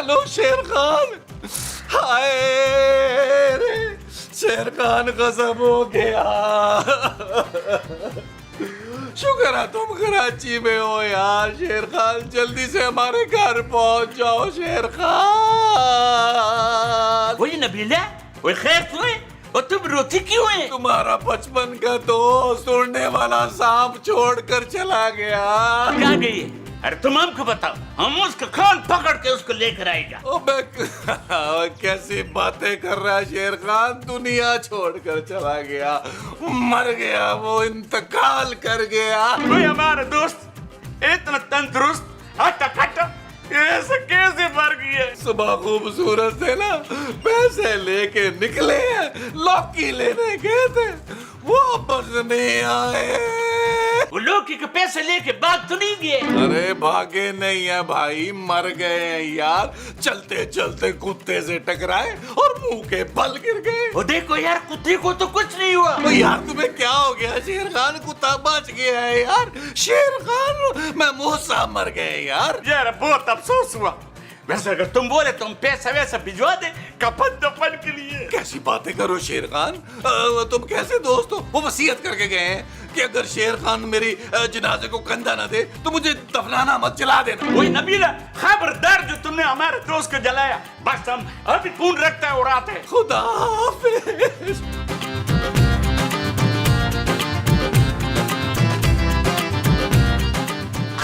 चलो शेर खान। हाय रे शेर खान कसम हो गया। शुक्र है तुम कराची में हो यार। शेर खान जल्दी से हमारे घर पहुंच जाओ शेर खान। वही नबीला, वो खैर तो है और तुम रोती क्यों है? तुम्हारा बचपन का दोस्त उड़ने वाला सांप छोड़कर चला गया। क्या गई है? अरे तुम हमको बताओ, हम उसका कान पकड़ के उसको लेकर आएगा। अबे कैसी बातें कर रहा है शेर खान। दुनिया छोड़कर चला गया, मर गया, वो इंतकाल कर गया। कोई हमारा दोस्त इतना तंदुरुस्त हट्टा कट्टा ऐसे कैसे मर गया? सुबह खूबसूरत से ना पैसे लेके निकले हैं, लौकी लेने गए थे, वापस नहीं आए। वो लौकी के पैसे लेके बात तो नहीं गए? अरे भागे नहीं है भाई, मर गए हैं यार। चलते चलते कुत्ते से टकराए और मुंह के बल गिर गए। वो देखो यार, कुत्ते को तो कुछ नहीं हुआ। ओ यार तुम्हें क्या हो गया? शेर खान कुत्ता बच गया है यार। शेर खान महमूद साहब मर गए यार। यार बहुत अफसोस हुआ। वैसे अगर तुम बोले तुम पैसा वैसा भिजवा दे कफन दफन के लिए। कैसी बातें करो शेर खान, तुम कैसे दोस्त हो? वो वसीयत करके गए हैं कि अगर शेर खान मेरी जनाजे को कंधा ना दे तो मुझे दफनाना मत, जला देना। वही नबीला, खबरदार जो तुमने हमारे दोस्त को जलाया। बस हम अभी खून रखते हैं और आते हैं। खुदा हाफिज।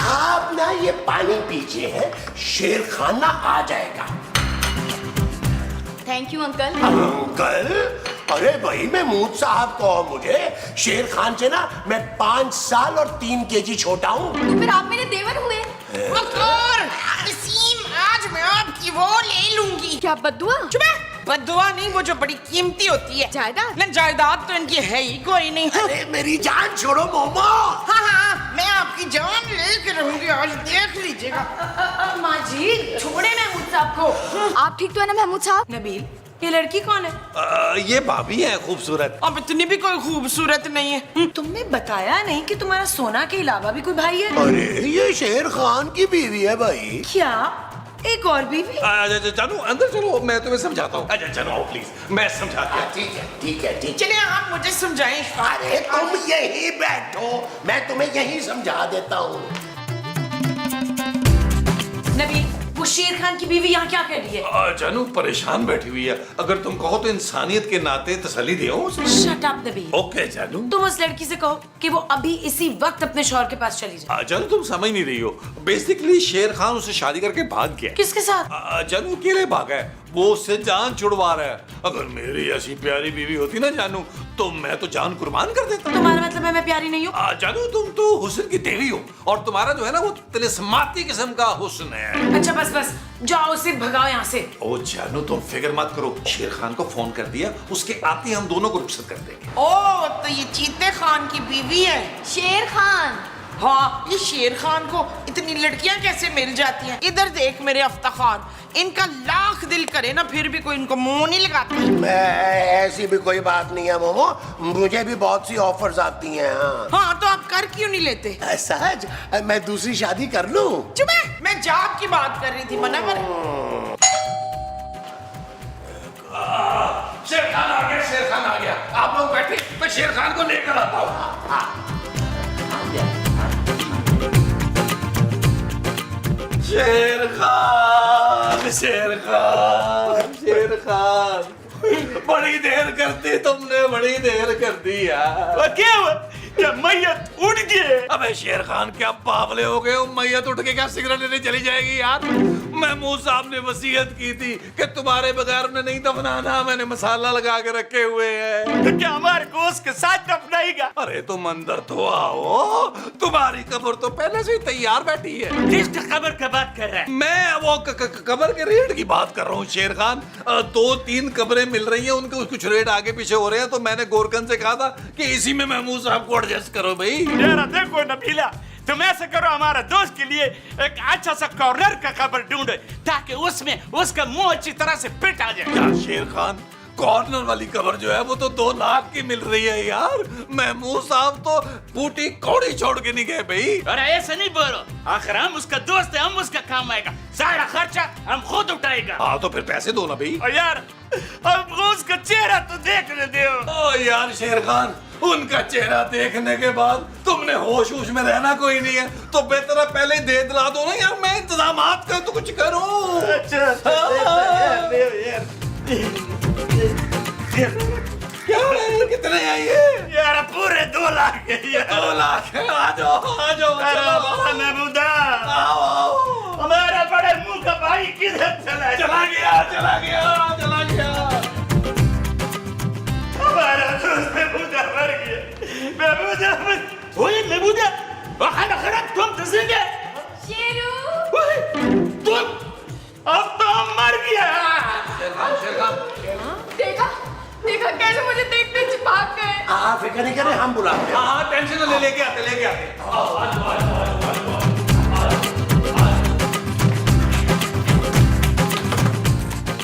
आप ना ये पानी पीजिए, शेर खान ना आ जाएगा। Thank you uncle. अंकल? अरे भाई महमूद साहब कहो मुझे। शेर खान से ना मैं 5 साल और 3 केजी छोटा हूँ। तो फिर आप मेरे देवर हुए। वसीम, आज मैं आपकी वो ले लूंगी। क्या बद्दुआ? चुप है। बद्दुआ नहीं, वो जो बड़ी कीमती होती है। जायदाद? ना जायदाद तो इनकी है ही कोई नहीं। अरे मेरी जान छोड़ो मोमो। हाँ हाँ, मैं आपकी जान लेके रहूंगी, आज देख लीजिएगा। माँ जी छोड़े महमूद साहब को। आप ठीक तो है ना महमूद साहब? नबील, ये लड़की कौन है? ये भाभी है खूबसूरत। अब इतनी भी कोई खूबसूरत नहीं है। तुमने बताया नहीं कि तुम्हारा सोना के अलावा भी कोई भाई है? अरे ये शेर खान की बीवी है भाई। क्या एक और बीवी? जानू अंदर चलो, मैं तुम्हें समझाता हूँ। अच्छा चलो आओ प्लीज, मैं समझाता हूँ। ठीक है ठीक है ठीक है। चलिए आप मुझे समझाएं। अरे तुम यही बैठो, मैं तुम्हें यही समझा देता हूँ। नबील, वो शेर खान की बीवी यहाँ क्या कर रही है? जानू परेशान बैठी हुई है, अगर तुम कहो तो इंसानियत के नाते तसल्ली दो उसे। Shut up Nabeel. ओके जानू। तुम उस लड़की से कहो कि वो अभी इसी वक्त अपने शौहर के पास चली जाए। जानू तुम समझ नहीं रही हो, बेसिकली शेर खान उसे शादी करके भाग गया। किसके साथ? जानू अकेले भागा है, वो उससे जान छुड़वा रहा है। अगर मेरी ऐसी प्यारी बीवी होती ना जानू, तो मैं तो जान कुर्बान कर देता। तुम्हारा मतलब है मैं प्यारी नहीं हूँ? जानू तुम तो हुस्न की देवी हो, और तुम्हारा जो है ना वो तिलिस्माती किस्म का हुस्न है। अच्छा बस बस, जाओ उसे भगाओ यहाँ से। ओ जानू तुम फिक्र मत करो, शेर खान को फोन कर दिया, उसके आते ही हम दोनों को रुखसत कर देंगे। ओ तो ये चीते खान की बीवी है। शेर खान। हाँ, ये शेर खान को इतनी लड़कियां कैसे मिल जाती हैं? इधर देख मेरे अफ्ताखार, इनका लाख दिल करे ना फिर भी कोई इनको मुंह नहीं लगाता। ऐसी भी कोई बात नहीं है मोमो, मुझे भी बहुत सी ऑफर्स आती हैं। हाँ तो आप कर क्यों नहीं लेते? सहज, मैं दूसरी शादी कर लूं? चुप है, मैं जॉब की बात कर रही थी, मना कर। शेर खान आ गया, शेर खान आ गया। आप लोग बैठे, मैं शेर खान को लेकर आता हूँ। शेर खान, शेर खान, शेर खान, बड़ी देर करती तुमने, बड़ी देर कर दी यार। क्या हुआ? क्या मैयत उड़ गई? अबे शेर खान क्या बावले हो गए हो? मैयत उठ के क्या सिगरेट लेने चली जाएगी यार? महमूद साहब ने वसीयत की थी कि तुम्हारे बगैर उन्हें नहीं दफनाना, मैंने मसाला लगा के रखे हुए हैं। तो क्या हमारे को उसके साथ दफनाएगा? अरे तुम अंदर तो आओ, तुम्हारी कब्र तो पहले से ही तैयार बैठी है। किसका कब्र का बात कर रहा है? मैं वो कब्र के रेट की बात कर रहा हूँ शेर खान। 2-3 कब्रें मिल रही हैं, उनके कुछ रेट आगे पीछे हो रहे हैं, तो मैंने गोरकन से कहा था कि इसी में महमूद साहब को एडजस्ट करो भाई। यार देखो नबीला, तुम ऐसा करो, हमारा दोस्त के लिए एक अच्छा सा कॉर्नर का कब्र ढूंढो ताकि उसमें उसका मुंह अच्छी तरह से फिट आ जाए। यार शेर खान, कॉर्नर वाली कब्र जो है वो तो 2 लाख की मिल रही है यार। महमूद साहब तो बूटी कौड़ी छोड़ के नहीं गए भाई। अरे ऐसा नहीं बोलो, आखिर हम उसका दोस्त है, हम उसका काम आएगा, सारा खर्चा हम खुद उठाएंगे। जाएगा। हाँ तो फिर पैसे दो ना भाई। और यार अब उसका चेहरा तो देखने दो। ओ यार शेर खान, उनका चेहरा देखने के बाद तुमने होश होश में रहना कोई नहीं है, तो बेहतर है पहले दे दिला दो ना यार, मैं इंतजाम कर तो कुछ करूं। क्या है, कितने हैं ये? यार पूरे 2 लाख है यार। 2 लाख है, आ जाओ आ जाओ। अरे महमूदा, आओ आओ। हमारा बड़े मुंह का भाई किधर चला गया? चला गया। हमारा दोस्त महमूदा मर गया। महमूदा महमूदा खाना खराब तुम दसेंगे। शेरू तुम अब तो हम मर गया। शेर खान। देखा कैसे मुझे देखते चिपक गए। आप फिक्र नहीं करें, हम बुलाते हैं। हाँ टेंशन ले लेके आते।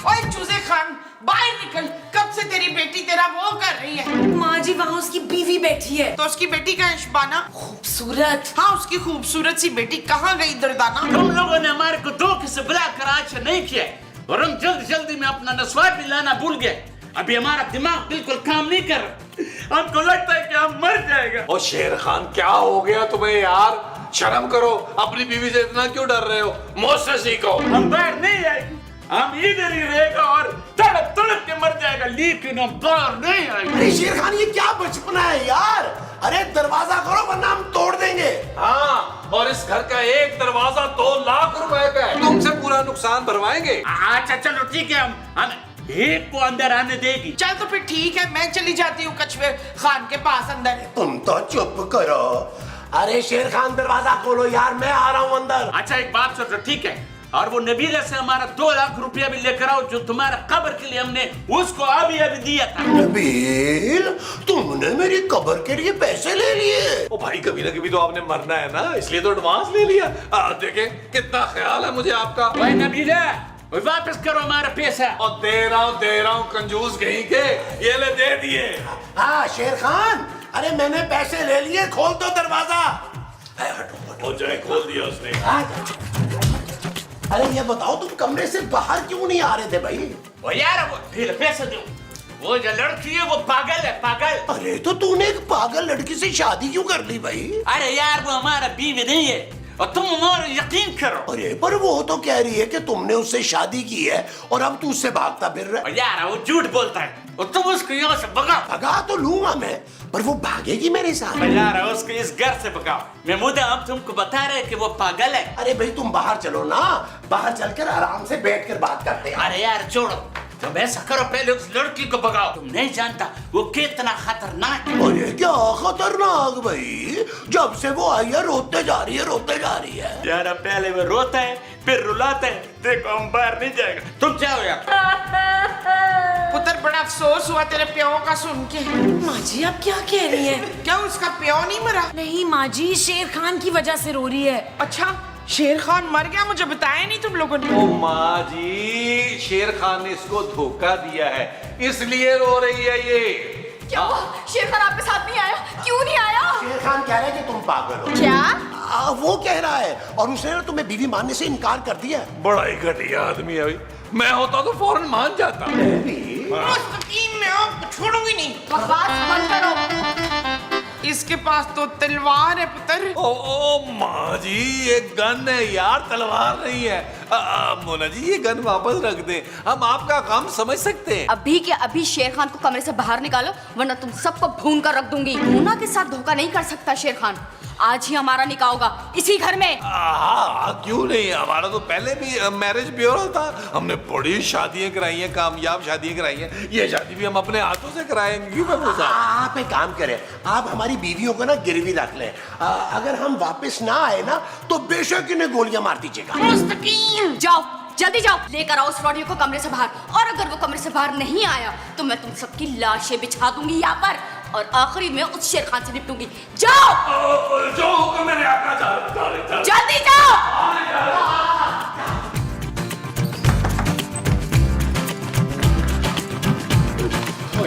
ओए चूजे खान, बाहर निकल। कब से तेरी बेटी तेरा वो कर रही है? माँ जी वहाँ उसकी बीवी बैठी है, तो उसकी बेटी का इश्बाना? खूबसूरत। हाँ, उसकी खूबसूरत सी बेटी कहाँ गई दर्दाना? तुम लोगों ने हमारे को धोखे से बुलाकर आज नहीं किया और हम जल्दी में अपना नस्वार भी लाना भूल गए। अभी हमारा दिमाग बिल्कुल काम नहीं कर रहा, हमको लगता है कि हम मर जाएगा। ओ शेर खान, क्या हो गया तुम्हें यार? शर्म करो, अपनी बीवी से इतना क्यों डर रहे हो? मुझसे सीखो। हम बाहर नहीं आएंगे, हम इधर ही रहेगा और तड़प तड़प के मर जाएगा, लेकिन हम बाहर नहीं आएंगे। अरे शेर खान, ये क्या बचपना है यार? अरे दरवाजा खोलो वरना हम तोड़ देंगे। हाँ, और इस घर का एक दरवाजा 2 लाख रुपए का है, तुमसे पूरा नुकसान भरवाएंगे। अच्छा चलो ठीक है, हम एक को अंदर आने देगी। चल तो फिर ठीक है, मैं चली जाती हूँ कछुए खान के पास अंदर। तुम तो चुप करो। अरे शेर खान, दरवाजा खोलो यार, मैं आ रहा हूँ अंदर। अच्छा एक बात सोचो, ठीक है, और वो नबीला से हमारा 2 लाख रुपया भी लेकर आओ, जो तुम्हारा कब्र के लिए हमने उसको अभी दिया था। नबील, तुमने मेरी कब्र के लिए पैसे ले लिए? ओ भाई, कभी ना कभी तो आपने मरना है ना, इसलिए तो एडवांस ले लिया। देखे कितना ख्याल है मुझे आपका। भाई नबीला, वापस करो हमारा पैसा। और दे रहा हूँ कंजूस कहीं के, ये ले दे दिए। हाँ शेर खान, अरे मैंने पैसे ले लिए, खोल दो दरवाजा। हो जाए, खोल दिया उसने। अरे ये बताओ, तुम कमरे से बाहर क्यों नहीं आ रहे थे भाई? वो यार वो फिर पैसे दो, वो जो लड़की है वो पागल है, पागल। अरे तो तूने एक पागल लड़की से शादी क्यों कर ली भाई? अरे यार वो हमारा बीवी नहीं है और तुम हमारा यकीन करो। अरे पर वो तो कह रही है कि तुमने उससे शादी की है और अब तू उससे भागता फिर रहा है। और यार वो झूठ बोलता है और तुम उसको यहाँ से भगाओ। भगा तो लूंगा मैं, पर वो भागेगी मेरे साथ। यार उसको इस घर से भगाओ। महमूदा, हम तुमको बता रहे कि वो पागल है। अरे भाई तुम बाहर चलो ना, बाहर चलकर आराम से बैठकर बात करते हैं। अरे यार छोड़ो, तुम ऐसा करो, पहले उस लड़की को भगाओ। तुम नहीं जानता वो कितना खतरनाक है। अरे क्या खतरनाक भाई, जब से वो आई है रोते जा रही है। यार पहले वो रोता है फिर रुलाता है, देखो हम बाहर नहीं जाएगा। तुम जाओ यार। पुत्र, बड़ा अफसोस हुआ तेरे प्यो का सुन के। माँ जी आप क्या कह रही हैं? क्या उसका प्यो नहीं मरा? नहीं माँ जी, शेर खान की वजह से रो रही है। अच्छा, शेर खान मर गया? मुझे बताया नहीं तुम लोगों ने। ओ माँ जी, शेर खान ने इसको धोखा दिया है, इसलिए रो रही है ये। क्या हुआ? शेर खान आपके साथ नहीं आया? क्यों नहीं आया? शेर खान कह रहा है कि तुम पागल हो। क्या? वो कह रहा है, और उसने ना तुम्हें बीवी मानने से इनकार कर दिया। बड़ा ही घटिया आदमी है भाई, मैं होता तो फौरन मान जाता। मुस्तकीम, मैं आपको छोड़ूंगी नहीं। बकवास बंद करो। इसके पास तो तलवार है पुत्र। ओ माँ जी, ये गन है यार, तलवार नहीं है। मोना जी, ये गन वापस रख दें, हम आपका काम समझ सकते हैं। अभी के अभी शेर खान को कमरे से बाहर निकालो, वरना तुम सबको भून कर रख दूंगी। मोना के साथ धोखा नहीं कर सकता शेर खान। आज ही हमारा निकाह होगा इसी घर में। क्यों नहीं, हमारा तो पहले भी मैरिज ब्यूरो था, हमने बड़ी शादियां कराई हैं, कामयाब शादियां कराई हैं। ये शादी भी हम अपने हाथों से कराएंगे। आप एक काम करें, आप हमारी बीवियों को ना गिरवी रख लें। अगर हम वापस ना आए ना तो बेशक इन्हें गोलियां मार दीजिएगा। मुस्तकीम, जाओ, जल्दी जाओ, लेकर आओ उस रॉडियो को कमरे से बाहर। और अगर वो कमरे से बाहर नहीं आया तो मैं तुम सबकी लाशें बिछा दूंगी यहाँ पर, और आखिरी में उस शेर खान से निपटूंगी। जाओ, जो हुक्म मैंने आपका, जल्दी जाओ।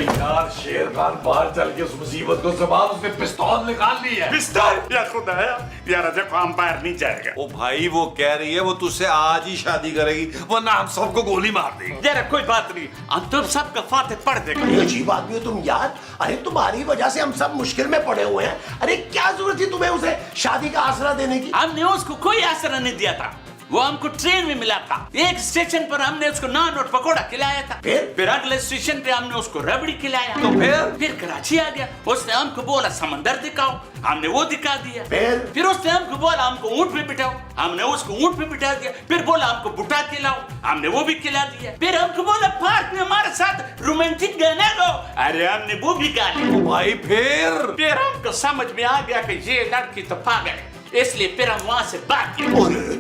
यार शेर खान बाहर चल के उस मुसीबत को संभाल, उसने पिस्तौल निकाल ली है। पिस्तौल या खुदाया यार, देखो हम बाहर नहीं जाएगा। ओ भाई वो कह रही है वो तुझसे आज ही शादी करेगी, वरना हम सबको गोली मार देगी। यार कोई बात नहीं, हम तुम सबका फाते पढ़ देंगे। अरे अजीब आदमी हो तुम यार। अरे तुम्हारी वजह से हम सब मुश्किल में पड़े हुए हैं। अरे क्या जरूरत थी तुम्हें उसे शादी का आसरा देने की? हमने उसको कोई आसरा नहीं दिया था, वो हमको ट्रेन में मिला था। एक स्टेशन पर हमने उसको नान और पकौड़ा खिलाया था, फिर अगले स्टेशन पे हमने उसको रबड़ी खिलाया, तो फिर कराची आ गया। उसने हमको बोला समंदर दिखाओ, हमने वो दिखा दिया। फिर उसने हमको बोला हमको ऊंट पे बिठाओ, हमने उसको ऊंट पे बिठा दिया। फिर बोला हमको बुटा खिलाओ, हमने वो भी खिला दिया। फिर हमको बोला पार्क में हमारे साथ रोमांटिक गाना गाओ, अरे हमने वो भी गा लिया। भाई फिर हमको समझ में आ गया कि ये लड़की तो पागल है, इसलिए फिर हम वहां से भाग गए।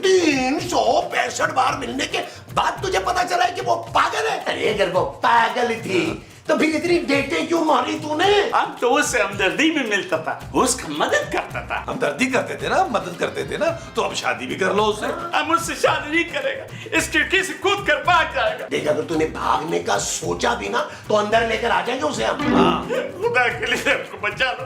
365 बार मिलने के बाद तुझे पता चला है कि वो पागल है? अरे अगर वो पागल थी तो फिर इतनी डेटें क्यों मारी तूने? हम तो उससे हमदर्दी में मिलता था, उसका मदद करता था। हमदर्दी करते थे ना, मदद करते थे ना, तो अब शादी भी कर लो उससे। हम उससे शादी नहीं करेगा, इस खिड़की से कूद कर भाग जाएगा। देख अगर तूने भागने का सोचा भी ना तो अंदर लेकर आ जाएंगे उसे हम। खुदा के लिए हमको बचा लो,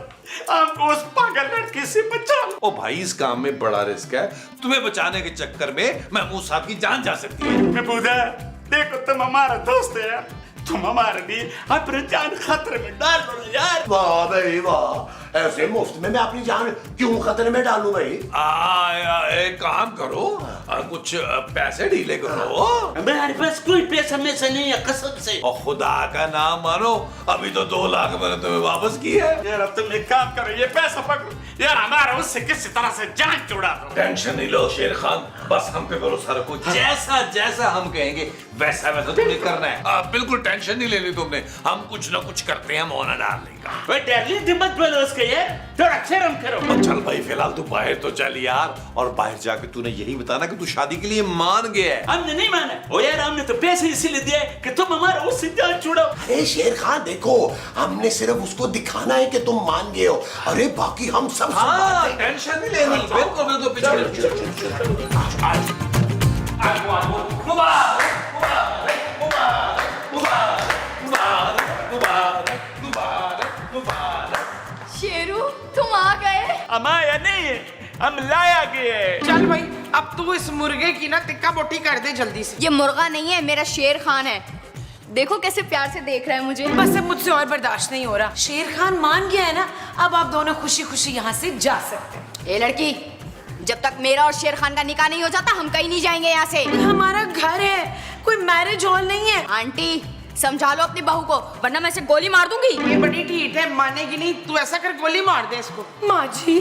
हमको उस पागल लड़की से बचा लो। ओ भाई इस काम में बड़ा रिस्क है, तुम्हें बचाने के चक्कर में महमूद साहब की जान जा सकती है। महमूदा देखो तुम हमारा दोस्त है यार, तुम हमारे लिए अपनी जान खतरे में डाल दो यार। वाह भाई वाह, ऐसे मुफ्त में मैं अपनी जान क्यों खतरे में डालूं भाई? एक काम करो, कुछ पैसे ढीले करो। मेरे पास कोई पैसा में से नहीं है कसम से। और खुदा का नाम मानो, अभी तो 2 लाख मैंने तुम्हें वापस की है। यार अब तुम एक काम करो, ये पैसा पकड़ो यार, हमारा उससे किसी तरह से जान छुड़ा दो। टेंशन नहीं लो शेर खान, बस हम पे भरोसा रखो। जैसा जैसा हम कहेंगे वैसा वैसा तुम्हें करना है। बिल्कुल टेंशन नहीं लेनी तुमने, हम कुछ ना कुछ करते हैं मोना डार्लिंग का। वो डार्लिंग मत बोलो उसके यार, थोड़ा शर्म करो। चल भाई फिलहाल तू बाहर तो चल यार, और बाहर जाके तूने यही बताना कि तू शादी के लिए मान गया है। हमने नहीं माना, ओ यार हमने तो पैसे इसीलिए दिए कि तुम हमारा उससे जान छुड़ाओ। अरे शेर खान देखो, हमने सिर्फ उसको दिखाना है कि तुम मान गए हो। अरे बाकी हम सब हाँ टेंशन नहीं लेनी, बिल्कुल बिल्कुल पीछे। शेरू तुम आ गए। हमारा नहीं है, हम लाया गए। चल भाई अब तू इस मुर्गे की ना टिक्का बोटी कर दे जल्दी से। ये मुर्गा नहीं है, मेरा शेर खान है। देखो कैसे प्यार से देख रहा है मुझे। बस अब मुझसे और बर्दाश्त नहीं हो रहा। शेर खान मान गया है ना, अब आप दोनों खुशी खुशी यहाँ से जा सकते हैं। ए लड़की, जब तक मेरा और शेर खान का निकाह नहीं हो जाता हम कहीं नहीं जाएंगे यहाँ से। ये हमारा घर है, कोई मैरिज हॉल नहीं है। आंटी समझा लो अपनी बहू को, वरना मैं इसे गोली मार दूंगी। ये बड़ी ठीक है, मानेगी नहीं। तू ऐसा कर गोली मार दे इसको। माँ जी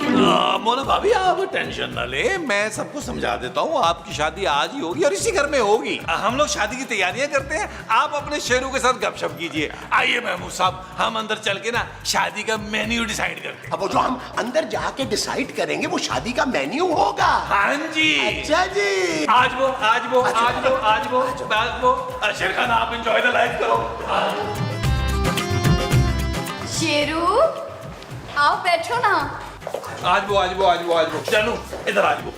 मोना भाभी आप टेंशन ना ले, मैं सबको समझा देता हूँ। आपकी शादी आज ही होगी और इसी घर में होगी। हम लोग शादी की तैयारियां करते हैं, आप अपने शेरों के साथ गपशप कीजिए। आइए महमूद साहब, हम अंदर चल के ना शादी का मेन्यू डिसाइड करते हैं। अब वो जो हम अंदर जाके डिसाइड करेंगे वो शादी का मेन्यू होगा। हाँ जी। अच्छा जी। आज वो शेर खान आप एंजॉय द लाइफ करो। शेरू आओ बैठो ना। आज वो जानू इधर आज वो।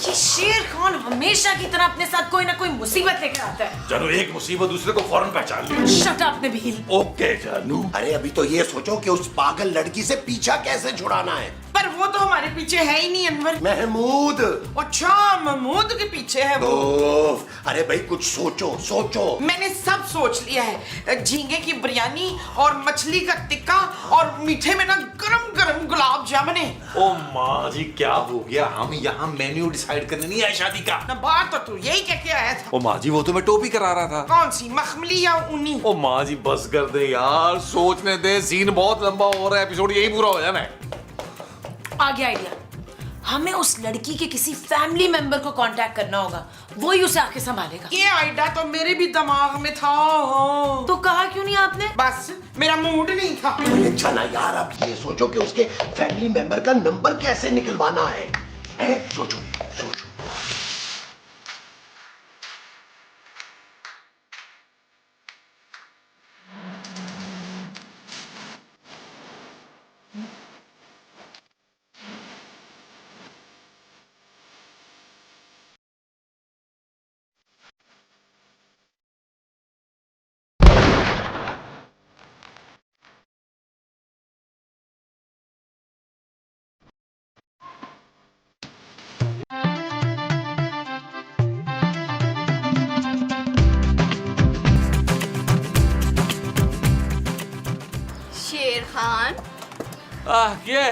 ये शेर खान हमेशा की तरह अपने साथ कोई ना कोई मुसीबत लेकर आता है। जानू एक मुसीबत दूसरे को फौरन पहचान ली। Shut up Nabeel. ओके जानू। अरे अभी तो ये सोचो कि उस पागल लड़की से पीछा कैसे छुड़ाना है। पर वो तो हमारे पीछे है ही नहीं अनवर। महमूद। अच्छा महमूद के पीछे है वो। अरे भाई कुछ सोचो। मैंने सब सोच लिया है। झींगे की बिरयानी और मछली का टिक्का और मीठे में ना गरम गरम गुलाब जामुन। ओ माँ जी क्या हो गया, हम यहाँ मेन्यू डिसाइड करने नहीं आए शादी का। ना बात तो तू यही कह के आया था। ओ माँ जी वो तो मैं टोपी करा रहा था। कौन सी, मखमली या ऊनी? ओ माँ जी बस कर दे यार, सोचने दे, सीन बहुत लंबा हो रहा है, एपिसोड यही पूरा हो जाना है। आ गया आइडिया, हमें उस लड़की के किसी फैमिली मेंबर को कांटेक्ट करना होगा, वो ही उसे आके संभालेगा। ये आइडिया तो मेरे भी दिमाग में था। तो कहा क्यों नहीं आपने? बस मेरा मूड नहीं था। अच्छा ना यार, अब ये सोचो कि उसके फैमिली मेंबर का नंबर कैसे निकलवाना है, सोचो। ये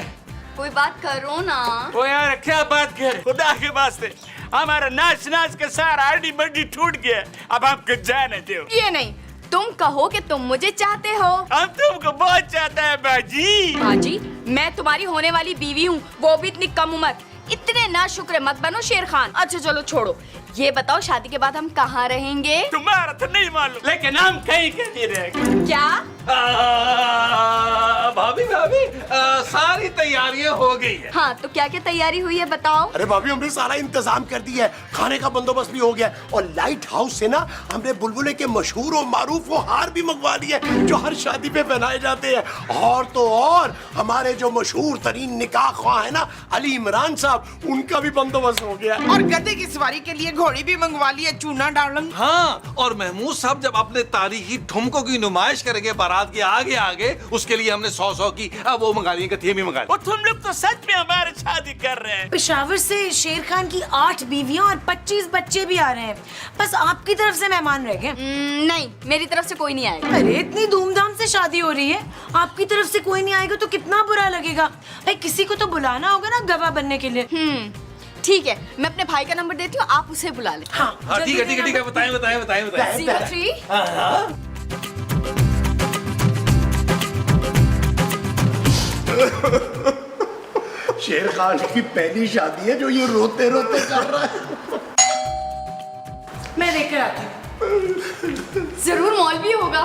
कोई बात करो ना। वो यार क्या बात कर, खुदा के वास्ते हमारा नाच नाच के सारा हड्डी बड्डी टूट गया, अब आपको जाने दो। ये नहीं, तुम कहो कि तुम मुझे चाहते हो। हम तुमको बहुत चाहते हैं बाजी। बाजी, मैं तुम्हारी होने वाली बीवी हूँ, वो भी इतनी कम उम्र। इतने ना शुक्र मत बनो शेर खान। अच्छा चलो छोड़ो, ये बताओ शादी के बाद हम कहाँ रहेंगे? तुम्हारा तो नहीं मालूम, लेकिन हम कहीं कहीं रहेंगे। क्या? भाभी भाभी सारी तैयारियां हो गई है। हाँ तो क्या क्या तैयारी हुई है बताओ। अरे भाभी हमने सारा इंतजाम कर दिया है, खाने का बंदोबस्त भी हो गया है, और लाइट हाउस से ना हमने बुलबुले के मशहूर और मारूफ वो हार भी मंगवा लिए जो हर शादी पे पहनाए जाते हैं। और तो और हमारे जो मशहूर तरीन निकाह ख्वाह है ना अली इमरान साहब, उनका भी बंदोबस्त हो गया है। और गधे की सवारी के लिए घोड़ी भी मंगवा ली है, चूना डालंग। हाँ, और महमूद साहब जब अपने तारीखी ठुमकों की नुमाइश करेंगे बारात के आगे आगे, उसके लिए हमने 100 की वो मंगा ली, कथिया भी मंगा ली। और तुम लोग तो सच में हमारे शादी कर रहे हैं। पेशावर से शेर खान की 8 बीवियां और 25 बच्चे भी आ रहे हैं। बस आपकी तरफ से मेहमान रह गए। नहीं, मेरी तरफ से कोई नहीं आएगा। अरे इतनी धूमधाम से शादी हो रही है, आपकी तरफ से कोई नहीं आएगा तो कितना बुरा लगेगा। भाई किसी को तो बुलाना होगा ना गवाह बनने के लिए। ठीक है, मैं अपने भाई का नंबर देती हूँ, आप उसे बुला ले। हाँ हाँ ठीक है ठीक है ठीक है, बताएं बताएं बताएं बताएं। 03 शेर खान की पहली शादी है जो ये रोते रोते कर रहा है। मैं लेकर आती हूँ। जरूर मौलवी होगा।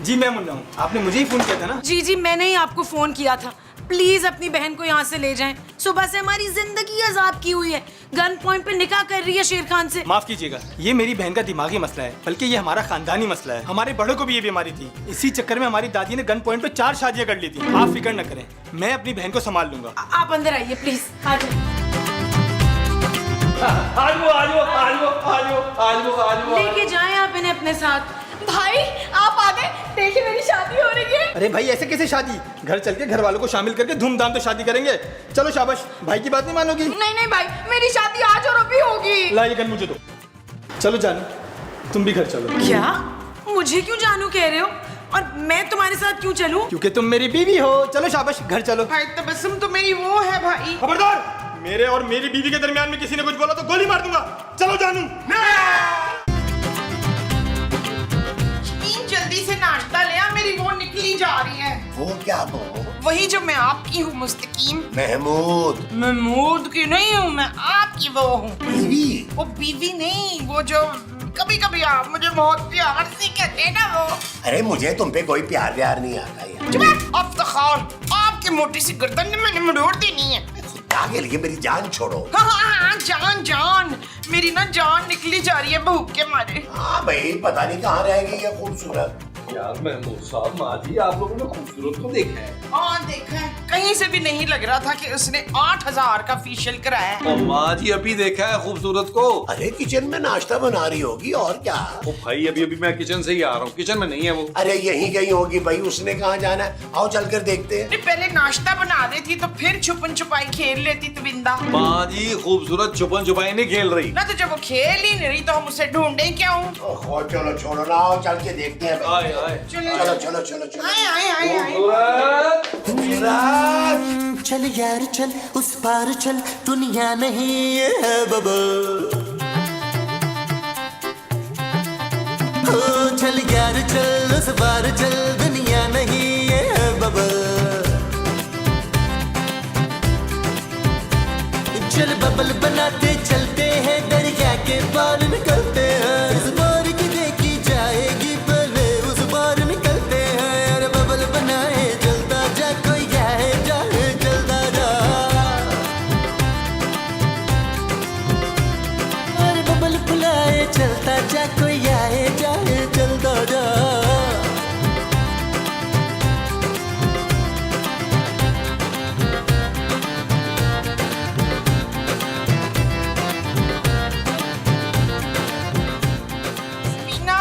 जी मैं मुन्ना हूँ, आपने मुझे ही फोन किया था ना? जी जी मैंने ही आपको फोन किया था। प्लीज अपनी बहन को यहाँ से ले जाएं। सुबह से हमारी जिंदगी अजाब की हुई है। गन पॉइंट पे निकाह कर रही है शेर खान से। माफ कीजिएगा, ये मेरी बहन का दिमागी मसला है, बल्कि ये हमारा खानदानी मसला है। हमारे बड़ों को भी ये बीमारी थी, इसी चक्कर में हमारी दादी ने गन पॉइंट पे 4 शादियां कर ली थी। आप फिक्र न करें, मैं अपनी बहन को संभाल लूंगा। आप अंदर आइए प्लीज। आ जाइए। लेके जाएं आप इन्हें अपने साथ। भाई आप आ गए, देखिए मेरी शादी हो रही है। अरे भाई ऐसे कैसे शादी? घर चल के घर वालों को शामिल करके धूमधाम तो शादी करेंगे। चलो शाबाश, भाई की बात नहीं मानोगी? नहीं नहीं भाई, मेरी शादी आज और अभी होगी। ला ये गन मुझे दो। चलो जानू, तुम भी घर चलो। क्या? मुझे क्यों जानू कह रहे हो? और मैं तुम्हारे साथ क्यों चलूं? क्योंकि तुम मेरी बीवी हो। चलो शाबाश, घर चलो। भाई तबस्सुम तो मेरी वो है भाई। खबरदार, मेरे और मेरी बीवी के दरमियान में किसी ने कुछ बोला तो गोली मार दूंगा। चलो जानू। जल्दी से नाश्ता ले आ, मेरी वो निकली जा रही है। वो क्या वो? वही जो मैं आपकी हूँ मुस्तकीम। महमूद। महमूद की नहीं हूँ मैं, आपकी वो हूँ। बीवी? वो बीवी नहीं, वो जो कभी कभी आप मुझे बहुत प्यार से कहते हैं ना वो। अरे मुझे तुम पे कोई प्यार व्यार नहीं आता यार। चुप, अफ्तार, आपकी मोटी सी गर्दन ने मैंने मरोड़ देनी है। खुदा के लिए मेरी जान छोड़ो। हाँ, जान जान, मेरी ना जान निकली जा रही है भूख के मारे। हाँ भाई, पता नहीं कहाँ रहेगी ये खूबसूरत। यार महमूद साहब, माँ जी आप लोगों ने खूबसूरत को देखा है? हाँ देखा है, कहीं से भी नहीं लग रहा था कि उसने 8000 का फेशियल कराया है। और माँ जी अभी देखा है खूबसूरत को? अरे किचन में नाश्ता बना रही होगी और क्या। ओ भाई अभी अभी मैं किचन से ही आ रहा हूँ, किचन में नहीं है वो। अरे यहीं कहीं होगी भाई, उसने कहाँ जाना है? आओ चल कर देखते हैं। नहीं, पहले नाश्ता बना देती तो फिर छुपन छुपाई खेल लेती तविंदा। माँ जी खूबसूरत छुपन छुपाई नहीं खेल रही ना, तो जब वो खेल ही नहीं रही तो हम उसे ढूंढे क्यों? ओहो, चलो छोड़ो ना, आओ चल के देखते हैं भाई। आए आए चलो चलो चलो चलो। आए आए आए आए। खूबसूरत। चल यार चल, उस पार चल, दुनिया नहीं है बाबा। हो चल यार चल, उस पार चल, दुनिया नहीं है बाबा। चल बबल बनाते चलते हैं, दरिया के पार निकलते हैं। इस बार की देखी जाएगी, पहले उस बार निकलते हैं। यार बबल बनाए चलता जा, कोई जाए जाए चलता जा। यार बबल बुलाए चलता जा, कोई आए जाए चलता जा। मीना,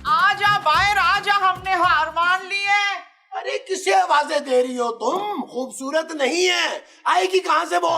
आजा बाहर आजा, हमने हार मान ली है। अरे किसे आवाजें दे रही हो तुम? खूबसूरत नहीं है, आएगी कहाँ से वो?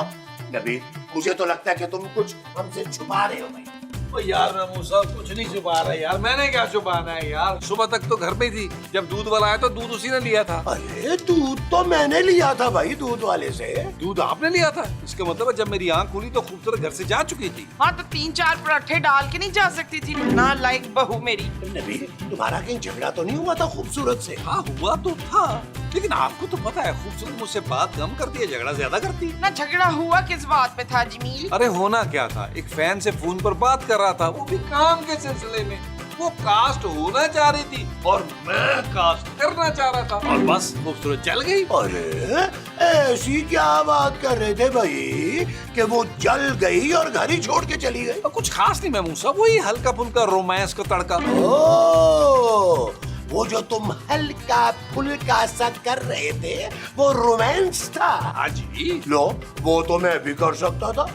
नबी, मुझे तो लगता है कि तुम कुछ हमसे छुपा रहे हो भाई। ओ यार मैं साहब कुछ नहीं छुपा रहा यार, मैंने क्या छुपाना है यार। सुबह तक तो घर पे ही थी, जब दूध वाला आया तो दूध उसी ने लिया था। अरे दूध तो मैंने लिया था भाई दूध वाले से। दूध आपने लिया था? इसका मतलब है जब मेरी आंख खुली तो खूबसूरत घर से जा चुकी थी। हाँ तो 3-4 पराठे डाल के नहीं जा सकती थी ना, लाइक बहू मेरी। नबील तुम्हारा कहीं झगड़ा तो नहीं हुआ था खूबसूरत से? हाँ हुआ तो था, लेकिन आपको तो पता है खूबसूरत मुझसे बात कम करती है, झगड़ा ज्यादा करती है। ना झगड़ा हुआ किस बात पे था जमील? अरे होना क्या था, एक फैन से फोन पर बात कर रहा था, वो भी काम के सिलसिले में। वो कास्ट होना चाह रही थी और मैं कास्ट करना चाह रहा था, और बस खूबसूरत जल गई। अरे ऐसी क्या बात कर रहे थे भाई कि वो जल गई और घर ही छोड़ के चली गई? कुछ खास नहीं महमूद साहब, वही हल्का फुल्का रोमांस का तड़का। ओ, वो जो तुम हल्का फुल्का सा कर रहे थे वो रोमांस था? हाँ जी। लो वो तो मैं भी कर सकता था।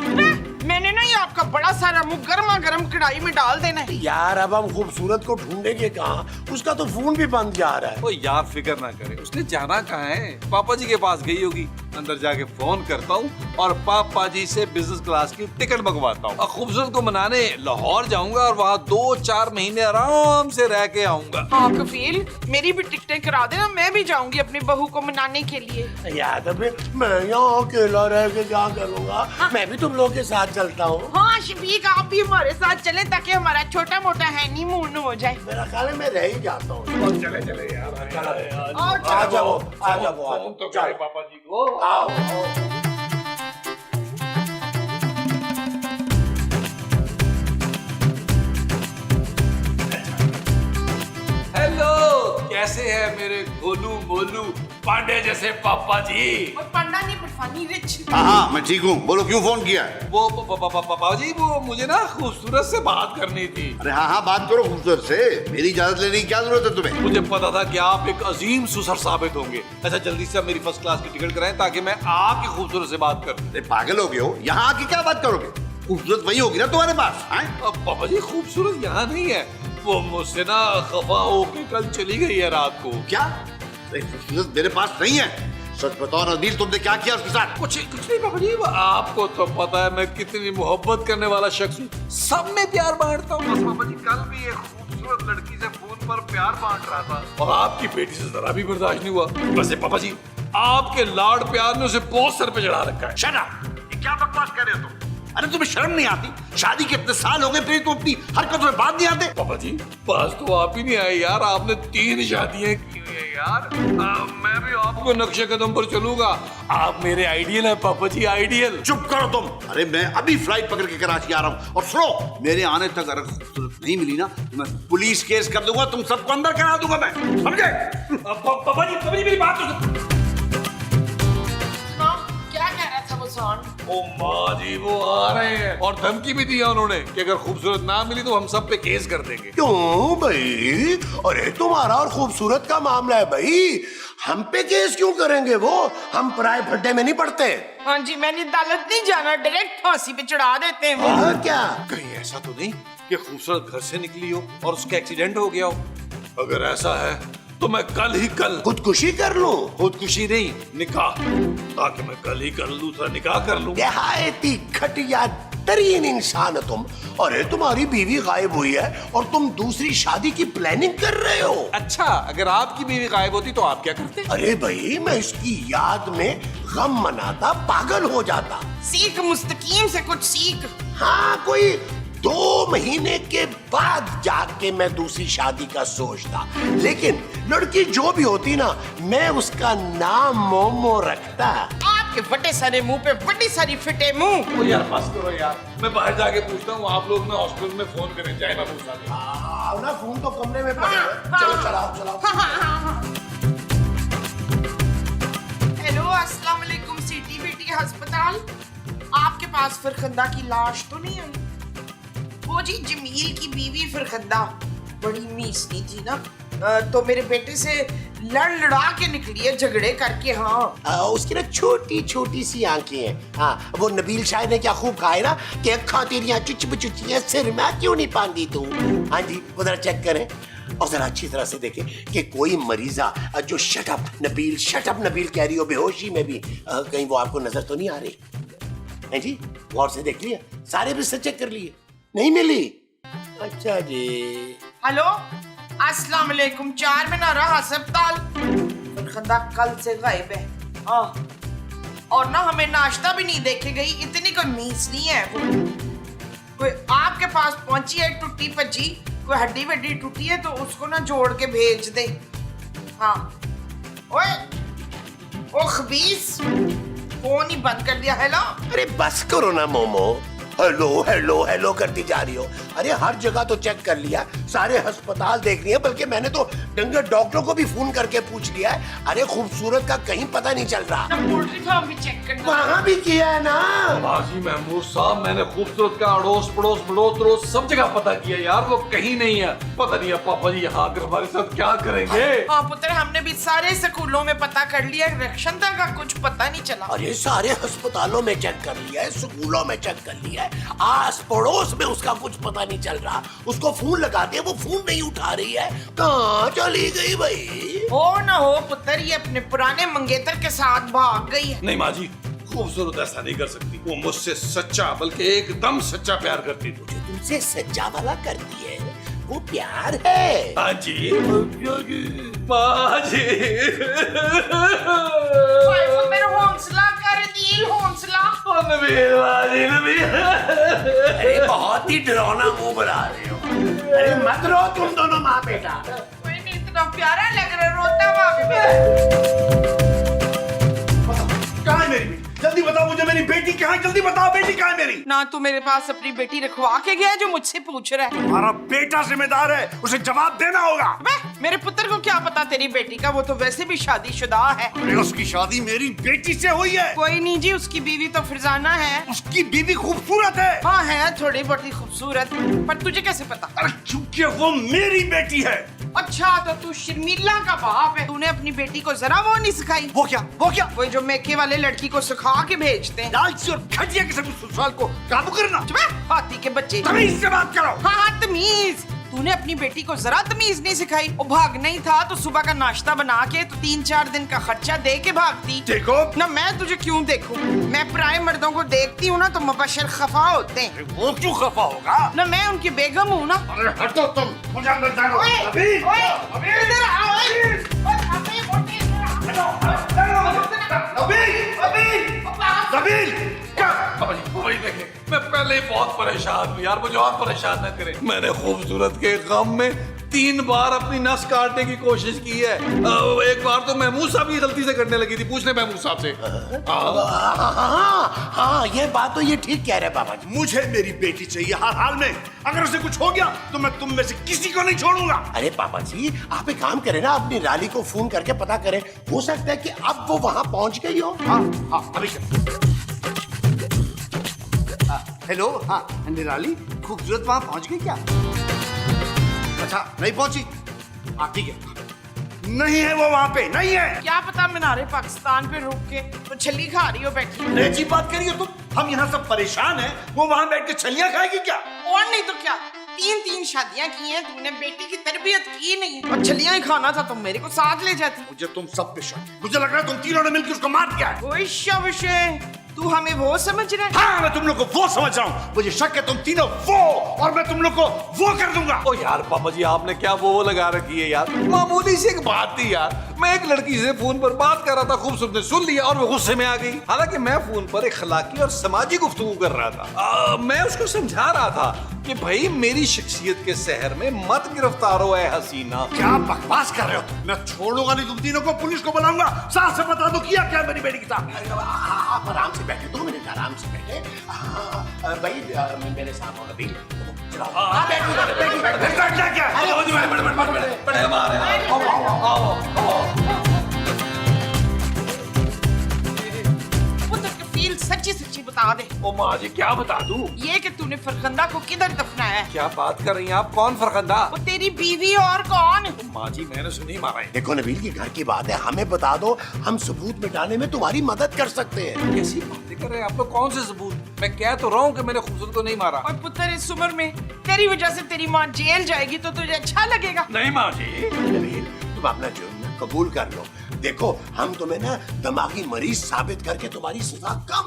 मैंने ना ये आपका बड़ा सारा मुंह गर्मा गर्म कढ़ाई में डाल देना है। यार अब हम खूबसूरत को ढूंढेंगे कहाँ? उसका तो फोन भी बंद जा रहा है। ओ यार फिक्र ना करे, उसने जाना कहाँ है, पापा जी के पास गई होगी। अंदर जाके फोन करता हूँ और पापा जी से बिजनेस क्लास की टिकट मंगवाता हूँ। खूबसूरत को मनाने लाहौर जाऊंगा और वहाँ 2-4 महीने आराम से रह के आऊंगा। हाँ कफील, मेरी भी टिकटें करा देना, मैं भी जाऊंगी अपनी बहू को मनाने के लिए। यार फिर मैं यहाँ अकेला रह के क्या करूँगा? मैं भी तुम लोग के साथ चलता हूँ। हाँ शफीक, आप भी हमारे साथ चले ताकि हमारा छोटा मोटा हनीमून हो जाए। मेरा ख्याल है मैं रह ही जाता हूँ। चले चले यार, आ जाओ आ जाओ तो चले पापा जी को। आओ। हेलो, कैसे है मेरे गोलू मोलू पांडे जैसे पापा जी? और पंडा नहीं पटवानी रिच। हाँ मैं ठीक हूँ, बोलो क्यों फोन किया है? वो पापा जी, वो मुझे ना खूबसूरत से बात करनी थी। अरे हाँ बात करो खूबसूरत से, मेरी इजाजत लेने की क्या जरूरत है तुम्हें? मुझे पता था कि आप एक अजीम सुसर साबित होंगे। अच्छा जल्दी से मेरी फर्स्ट क्लास की टिकट कराएं ताकि मैं आपकी खूबसूरत से बात करूं। अरे पागल हो गए हो, यहाँ आके क्या बात करोगे? खूबसूरत वही होगी ना तुम्हारे पास। अब पापा जी खूबसूरत यहाँ नहीं है, वो मुझसे ना खफा होके कल चली गई है रात को। क्या? अरे खूबसूरत मेरे पास नहीं है। सच बताओ नबील, तुमने क्या किया उसके साथ? कुछ नहीं पापा जी, आपको तो पता है मैं कितनी मोहब्बत करने वाला शख्स हूँ, सब में प्यार बांटता हूँ। बस पापा जी कल भी एक खूबसूरत लड़की से फोन पर प्यार बांट रहा था और आपकी बेटी से जरा भी बर्दाश्त नहीं हुआ। वैसे पापा जी आपके लाड़ प्यार ने उसे बहुत सर पे चढ़ा रखा है। Shut up! ये क्या बकवास कर रहे हो तुम? अरे तुम्हें शर्म नहीं आती? शादी के इतने साल हो गए फिर तुम अपनी हरकतों में बात नहीं आते? पापा जी पास तो आप ही नहीं आए यार, आपने 3 शादियां की हुई है यार। मैं भी आपको नक्शे कदम पर चलूंगा, आप मेरे आइडियल है पापा जी, आइडियल। चुप करो तुम। अरे मैं अभी फ्लाइट पकड़ के कराची आ रहा हूँ, और सुनो मेरे आने तक अगर खूबसूरत नहीं मिली ना तो मैं पुलिस केस कर दूंगा, तुम सबको अंदर करा दूंगा मैं, समझे? पापा जी मेरी बात तो क्या कह रहा था वो सोन? ओ माँ जी वो आ रहे हैं और धमकी भी दिया उन्होंने कि अगर खूबसूरत ना मिली तो हम सब पे केस कर देंगे। क्यों भाई? अरे तुम्हारा और खूबसूरत का मामला है भाई, हम पे केस क्यों करेंगे? वो हम पराए फड्डे में नहीं पड़ते। हाँ जी, मैंने अदालत नहीं जाना, डायरेक्ट फांसी पे चढ़ा देते हैं वो। और क्या? कहीं ऐसा तो नहीं कि खूबसूरत घर से निकली हो और उसका एक्सीडेंट हो गया हो? अगर ऐसा है तो मैं कल खुदकुशी कर लूं? खुदकुशी नहीं, निकाह, ताकि मैं कल ही कर दूसरा निकाह कर लूं। निहायती घटिया तरीन इंसान तुम। अरे तुम्हारी बीवी गायब हुई है और तुम दूसरी शादी की प्लानिंग कर रहे हो। अच्छा अगर आपकी बीवी गायब होती तो आप क्या करते? अरे भाई मैं इसकी याद में गम मनाता, पागल हो जाता। सीख, मुस्तकीम से कुछ सीख। हाँ कोई 2 महीने के बाद जाके मैं दूसरी शादी का सोचता, लेकिन लड़की जो भी होती ना मैं उसका नाम मोमो रखता। आपके बड़े सारे मुंह पे बड़ी सारी फिटे मुंह। ओ यार बस करो यार, मैं बाहर जाके पूछता हूँ, आप लोग ना हॉस्पिटल में फोन करें, चाहे मैं पूछता हूँ। आओ ना, फोन तो कमरे में पड़े हैं। चलो चलाओ। हेलो अस्सलाम वालेकुम, सिटी बेटी अस्पताल। आपके पास फरखंदा की लाश तो नहीं आई? वो जी जमील की बीवी फरखंदा बड़ी मीसनी थी ना, तो मेरे बेटे से लड़ा के निकली है, झगड़े करके। हाँ उसकी ना छोटी छोटी सी आंखें हैं। हाँ वो नबील शाह ने क्या खूब कहा है ना कि अखा तेरियां चुचबुचुचियां, सिर में क्यों नहीं पांदी तू? हाँ जी वो जरा चेक करें और जरा अच्छी तरह से देखें कि कोई मरीजा जो शटअप नबील कह रही हो बेहोशी में भी कहीं वो आपको नजर तो नहीं आ रही है जी? गौर से देख लिया, सारे बिस्तर चेक कर लिए, नहीं मिली? अच्छा जी। हेलो अस्सलाम वालेकुम। 4 मीनारा अस्पताल। फरखंदा कल से गायब है। हाँ, और ना हमें नाश्ता भी नहीं देके गई। इतनी कोई मीस नहीं है वो। कोई आपके पास पहुंची है टूटी भज्जी, कोई हड्डी वड्डी टूटी है तो उसको ना जोड़ के भेज दे। हाँ ओए ओ खबीस, फोन ही बंद कर दिया। हेलो अरे बस करो ना मोमो, हेलो हेलो हेलो करती जा रही हो। अरे हर जगह तो चेक कर लिया, सारे अस्पताल देख लिए, बल्कि मैंने तो डंगर डॉक्टर को भी फोन करके पूछ लिया है। अरे खूबसूरत का कहीं पता नहीं चल रहा। ना पोल्ट्री फार्म भी चेक करना। वहाँ भी किया है ना। बाजी महमूद साहब, मैंने खूबसूरत का अड़ोस पड़ोस बड़ोस तड़ोस सब जगह पता किया यार, वो कहीं नहीं है। पता नहीं है पापा जी यहाँ आकर हमारे साथ क्या करेंगे। हाँ पुत्र, हमने भी सारे स्कूलों में पता कर लिया, रक्षणता का कुछ पता नहीं चला। अरे सारे अस्पतालों में चेक कर लिया है, स्कूलों में चेक कर लिया है, आस पड़ोस में उसका कुछ पता नहीं चल रहा। उसको फोन लगाते हैं, वो फोन नहीं उठा रही है। कहाँ चली गई भाई? हो ना हो पुत्र, ये अपने पुराने मंगेतर के साथ भाग गई है। नहीं माँ जी, खूबसूरत ऐसा नहीं कर सकती। वो मुझसे सच्चा, बल्कि एकदम सच्चा प्यार करती थी। जो तुमसे सच्चा वाला करती है वो प्यार है। हाँ जी माँ जी। भाई पुत्र हौसला कर दी, हौसला। नबील माँ जी, नबील। अरे बहुत ही डरावना मुंह बना रहे हो। अरे मत रो तुम दोनों माँ बेटा। कोई नहीं, इतना प्यारा लग रहा, रोता हुआ। कहाँ है मेरी बेटी? जल्दी बताओ मुझे, मेरी बेटी कहाँ है? जल्दी बताओ, बेटी कहाँ है मेरी? ना तू मेरे पास अपनी बेटी रखवा के गया जो मुझसे पूछ रहा है। हमारा बेटा जिम्मेदार है, उसे जवाब देना होगा। मेरे पुत्र को क्या पता तेरी बेटी का, वो तो वैसे भी शादीशुदा है। अरे उसकी शादी मेरी बेटी से हुई है। कोई नहीं जी, उसकी बीवी तो फिरजाना है। उसकी बीवी खूबसूरत है। हाँ है, थोड़ी बहुत खूबसूरत, पर तुझे कैसे पता? अरे क्योंकि वो मेरी बेटी है। अच्छा तो तू शर्मिला का बाप है। तूने अपनी बेटी को जरा वो नहीं सिखाई? वो क्या? वो क्या? वो जो मेके वाले लड़की को सिखा के भेजते हैं। लालची और घटिया किस्म की ससुराल को काबू करना। चुप है, हाथी के बच्चे। तमीज से बात करो। हाँ हाँ तमीज। तूने अपनी बेटी को जरा तमीज नहीं सिखाई। वो भागना ही था तो सुबह का नाश्ता बना के तो 3-4 दिन का खर्चा दे के भागती। देखो ना मैं तुझे क्यों देखूं? मैं पराये मर्दों को देखती हूँ ना तो मुबशर खफा होते हैं। वो क्यों खफा होगा? ना मैं उनकी बेगम हूँ ना। अरे हटो तुम, मुझे अंदर जाना। ओए, अभी ओए, इधर आओ, ओए। ओए, अबे, मोटे, इधर आओ। नबील, क्या? पापा जी वही देखें, मैं पहले ही बहुत परेशान हूँ यार, मुझे और परेशान न करें। मैंने खूबसूरत के गम में 3 बार अपनी नस काटने की कोशिश की है। एक बार तो महमूद साहब की गलती से करने लगी थी, पूछने महमूद साहब से। हाँ ये बात तो ये ठीक कह रहे बाबा जी। मुझे मेरी बेटी चाहिए हर हाल में। अगर उसे कुछ हो गया तो मैं तुम में से किसी को नहीं छोड़ूंगा। अरे पापा जी आप एक काम करें ना, अपनी राली को फोन करके पता करें, हो सकता है कि अब वो वहां पहुंच गई हो। हाँ हाँ अभी हेलो। हाँ निराली, खूबसूरत वहां पहुंच गई क्या? अच्छा नहीं पहुंची। हाँ ठीक है, नहीं है वो वहां पे, नहीं है। क्या पता मीनारे पाकिस्तान पे रुक के तो छली खा रही हो बैठी। अजीब बात करिए तुम, हम यहाँ सब परेशान हैं, वो वहां बैठ के छलियां खाएगी क्या? और नहीं तो क्या, 3 शादियां की हैं तूने, बेटी की तरबियत की नहीं और छलियां ही खाना था, तुम मेरे को साथ ले जाती। मुझे तुम सब पे शक है। मुझे लग रहा है तुम तीनों ने मिलकर उसको मार दिया है। ओए शाबाश, तू हमें वो समझ रहा है? हाँ मैं तुम लोग को वो समझ रहा हूँ। मुझे शक है तुम तीनों वो, और मैं तुम लोग को वो कर दूंगा। ओ यार पापा जी, आपने क्या वो लगा रखी है यार, मामूली सी एक बात थी यार। मैं एक लड़की से फोन पर बात कर रहा था, खूबसूरत ने सुन लिया और वो गुस्से में आ गई। हालांकि मैं फोन पर अखलाकी और समाजी गुफ्तगू कर रहा था। मैं उसको समझा रहा था कि भाई मेरी शख्सियत के सहर में मत गिरफ्तार हो ऐ हसीना। क्या बकवास कर रहे हो तुम? मैं छोड़ूंगा नहीं तुम तीनों को, पुलिस को बुलाऊंगा। साफ से बता दो किया क्या मेरी बेटी के साथ। आप आराम से बैठे, 2 मिनट आराम से बैठे। भाई मेरे साथ हो अभी। पुत्र की फील सच्ची सच्ची बता दे। ओ माँ जी क्या बता दूं? ये कि तूने फरखंदा को किधर दफनाया है? क्या बात कर रही हैं आप? कौन फरखंदा? वो तेरी बीवी और कौन? माँ जी मैंने सुनी मारा है। देखो नबील की घर की बात है, हमें बता दो, हम सबूत मिटाने में तुम्हारी मदद कर सकते हैं। कैसी बातें कर रहे हैं आप लोग? कौन से सबूत? मैं कह तो रहा हूँ कि मैंने खूबसूरत को नहीं मारा। और पुत्र इस उम्र में तेरी वजह से तेरी माँ जेल जाएगी तो तुझे अच्छा लगेगा? नहीं माँ जी। नबील तुम अपना जुर्म कबूल कर लो। देखो हम तुम्हें ना दिमागी मरीज साबित करके तुम्हारी सजा कम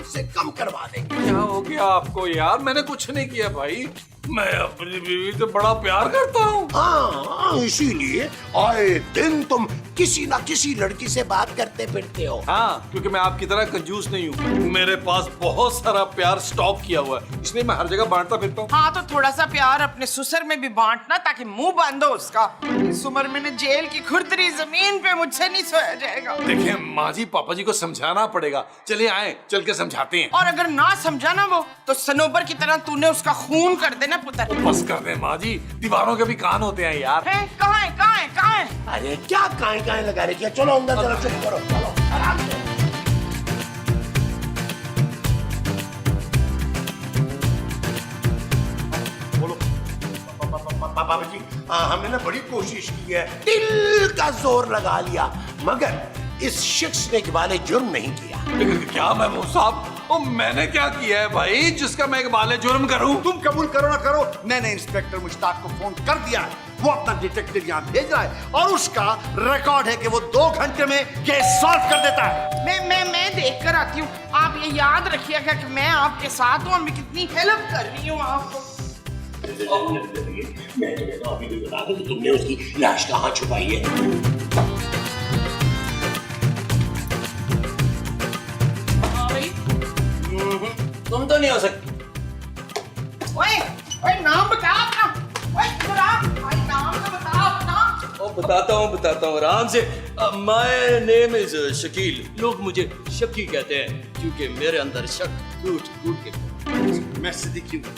से कम करवा देंगे। क्या हो गया आपको यार? मैंने कुछ नहीं किया भाई। मैं अपनी बीवी से बड़ा प्यार करता हूँ। हाँ, इसीलिए आए दिन तुम किसी ना किसी लड़की से बात करते फिरते हो। हाँ, क्योंकि मैं आपकी तरह कंजूस नहीं हूँ। मेरे पास बहुत सारा प्यार स्टॉक किया हुआ है, इसलिए मैं हर जगह बांटता फिरता हूँ। हाँ, तो थोड़ा सा प्यार अपने ससुर में भी बांटना, ताकि मुंह बंद हो उसका। इस उम्र में न जेल की खुरदरी जमीन पे मुझसे नहीं सोया जाएगा। देखिए माँ जी, पापा जी को समझाना पड़ेगा। चलिए आए, चल के समझाते हैं। और अगर ना समझा ना वो, तो सनोबर की तरह तूने उसका खून कर देना पुत्र। बस कर दे माँ जी, दीवारों के भी कान होते हैं यार। है कहाँ है, कहाँ है, कहाँ है? अरे क्या काहे लगा रही है? चलो अंदर, जरा चुप करो, चलो आराम से। बोलो पापा जी, हमने ना बड़ी कोशिश की है, दिल का जोर लगा लिया, मगर इस शख्स ने इकबाले जुर्म नहीं किया। क्या महमूद साहब, वो मैंने क्या किया है भाई जिसका मैं इकबाले जुर्म करूं? तुम कबूल करो ना करो, मैंने इंस्पेक्टर मुश्ताक को फोन कर दिया है। वो अपना डिटेक्टिव यहाँ भेज रहा है और उसका रिकॉर्ड है कि वो 2 घंटे में केस सॉल्व कर देता है। मैं देख कर आती हूँ। आप ये याद रखिएगा कि मैं आपके साथ हूँ और मैं कितनी हेल्प कर रही हूँ आपको। मैं तुम्हें तो अभी भी बता दूं कि तुमने उसकी लाश कहाँ छुपाई है। तुम तो नहीं हो सकती। ओए, ओए नाम बता अपना। ओए इधर आ, भाई नाम तो बता अपना। बताता हूँ आराम से। My name is Shakeel. लोग मुझे शकी कहते हैं क्योंकि मेरे अंदर शक कूट कूट के। मैं सिद्दीकी हूँ।